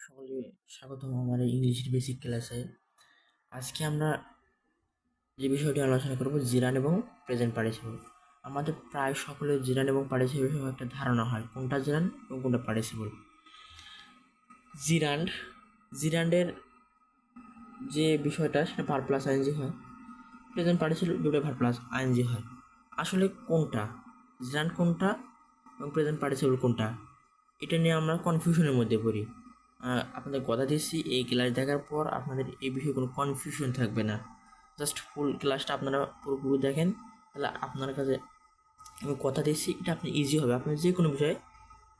সকলে স্বাগতম আমার এই ইংলিশের বেসিক ক্লাসে। আজকে আমরা যে বিষয়টি আলোচনা করব জিরান এবং প্রেজেন্ট পার্টিসিপল। আমাদের প্রায় সকলের জিরান এবং পার্টিসিপল বিষয়ে একটা ধারণা হয় কোনটা জিরান এবং কোনটা পার্টিসিপল। জিরান্ড জিরান্ডের যে বিষয়টা সেটা ভার প্লাস আইএনজি হয়, প্রেজেন্ট পার্টিসিপল দুটো ভার প্লাস আইএনজি হয়। আসলে কোনটা জিরান্ড কোনটা এবং প্রেজেন্ট পার্টিসিপল কোনটা, এটা নিয়ে আমরা কনফিউশনের মধ্যে পড়ি। আপনাদের কথা দিচ্ছি এই ক্লাস দেখার পর আপনাদের এই বিষয়ে কোনো কনফিউশন থাকবে না। জাস্ট ফুল ক্লাসটা আপনারা পুরোপুরি দেখেন, তাহলে আপনার কাছে আমি কথা দিচ্ছি এটা আপনি ইজি হবে, আপনি যে কোনো বিষয়ে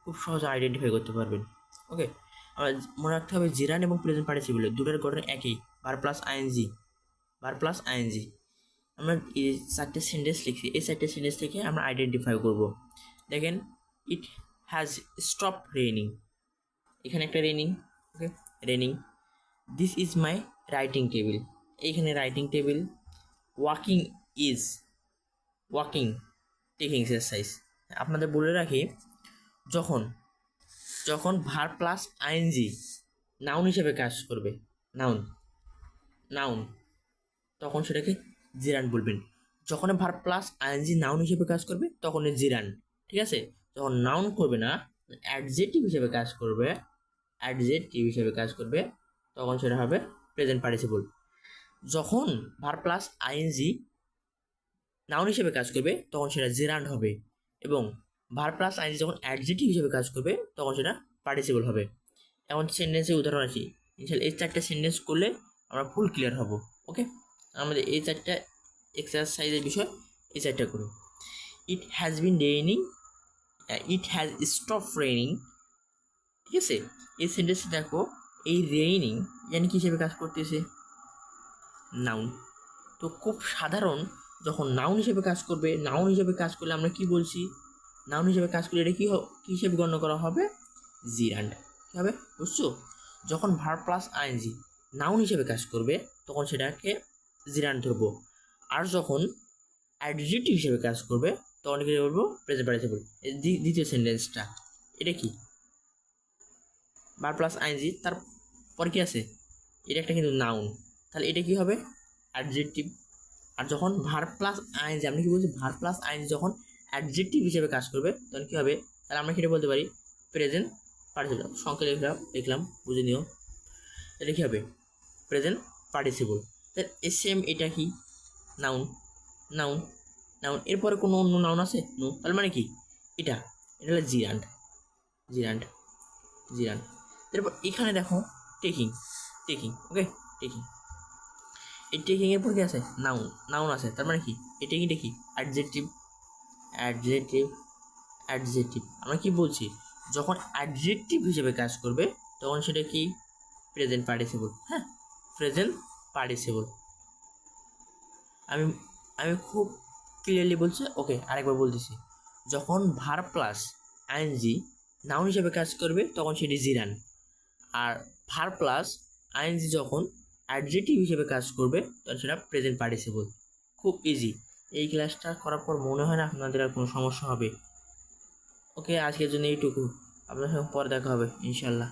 খুব সহজে আইডেন্টিফাই করতে পারবেন। ওকে, আমরা মনে রাখতে হবে জিরান এবং প্রেজেন্ট পার্টিসিপল দুটোর গঠন একই, verb plus ING. Verb plus ING আমরা এই চারটে সেন্টেন্স লিখছি, এই চারটে সেন্টেন্স থেকে আমরা আইডেন্টিফাই করব। দেখেন, ইট হ্যাজ স্টপ রেইনিং, এখানে একটা raining. Okay, raining. This is my writing table, এইখানে writing table. Walking is, walking taking exercise. আপনাদের বলে রাখি, যখন যখন ভার প্লাস আইএনজি নাউন হিসেবে কাজ করবে, নাউন নাউন তখন সেটাকে জিরান বলবেন। যখন ভার প্লাস আইএনজি নাউন হিসেবে কাজ করবে তখন জিরান, ঠিক আছে। যখন নাউন করবে না, অ্যাডজেক্টিভ হিসেবে কাজ করবে, অ্যাডজেক্টিভ হিসেবে কাজ করবে তখন সেটা হবে প্রেজেন্ট পার্টিসিপল। যখন ভার প্লাস আইএনজি নাউন হিসেবে কাজ করবে তখন সেটা জেরান্ড হবে, এবং ভার প্লাস আইএনজি যখন অ্যাডজেক্টিভ হিসেবে কাজ করবে তখন সেটা পার্টিসিপল হবে। এখন সেন্টেন্সের উদাহরণ আসি। এই চারটে সেন্টেন্স করলে আমরা ফুল ক্লিয়ার হব। ওকে, আমাদের এই চারটা এক্সারসাইজের বিষয় এই চারটা করি। It has been raining, it has stop raining, ঠিক আছে। এই সেন্টেন্সে দেখো, এই রেইনিং জানি কি হিসেবে কাজ করতেছে, নাউন। তো খুব সাধারণ, যখন নাউন হিসেবে কাজ করবে, নাউন হিসেবে কাজ করলে আমরা কি বলছি, নাউন হিসেবে কাজ করলে এটা কী হিসেবে গণ্য করা হবে, জিরান্ড। কী হবে বুঝছো? যখন ভার প্লাস আইএনজি নাউন হিসেবে কাজ করবে তখন সেটাকে জিরান্ড ধরবো, আর যখন অ্যাডজেক্টিভ হিসেবে কাজ করবে তখন কি বলবো, প্রেজেন্ট পার্টিসিপল। দ্বিতীয় সেন্টেন্সটা এটা কি, ভার প্লাস আইএনজি তারপর কি আছে, এটা একটা কিন্তু নাউন, তাহলে এটা কি হবে, অ্যাডজেক্টিভ। আর যখন ভার প্লাস আইএনজি, আমি কি বলছি, ভার প্লাস আইএনজি যখন অ্যাডজেক্টিভ হিসেবে কাজ করবে তখন কী হবে, তাহলে আমরা সেটা বলতে পারি প্রেজেন্ট পার্টিসিপল। সংখ্যা লিখলাম বুঝে নিও, এটা কী হবে, প্রেজেন্ট পার্টিসিপল। তাহলে সেম এটা কি, নাউন, নাউন, নাউন, এরপরে কোনো অন্য নাউন আছে, নো, তাহলে মানে কি, এটা এটা হলো জিরান্ড, জিরান্ড, জিরান্ড। তারপর এখানে দেখো টেকিং, টেকিং, ওকে, টেকিং। এই টেকিংয়ের পর কি আছে, নাউন, নাউন আছে, তার মানে কি, এই টেকিংটা কি, অ্যাডজেক্টিভ, অ্যাডজেক্টিভ, অ্যাডজেক্টিভ। আমরা কি বলছি, যখন অ্যাডজেক্টিভ হিসেবে কাজ করবে তখন সেটা কি, প্রেজেন্ট পার্টিসিপল। হ্যাঁ, প্রেজেন্ট পার্টিসিপল। আমি আমি খুব ক্লিয়ারলি বলছি। ওকে, আরেকবার বলতেছি, যখন ভার প্লাস আইএনজি নাউন হিসেবে কাজ করবে তখন সেটি জিরান, আর ভার প্লাস আইএনজি যখন অ্যাডজেক্টিভ হিসেবে কাজ করবে তখন সেটা প্রেজেন্ট পার্টিসিপল। খুব ইজি। এই ক্লাসটা করার পর মনে হয় না আপনাদের আর কোনো সমস্যা হবে। ওকে, আজকের জন্য এইটুকু, আপনার সঙ্গে পরে দেখা হবে ইনশাল্লাহ।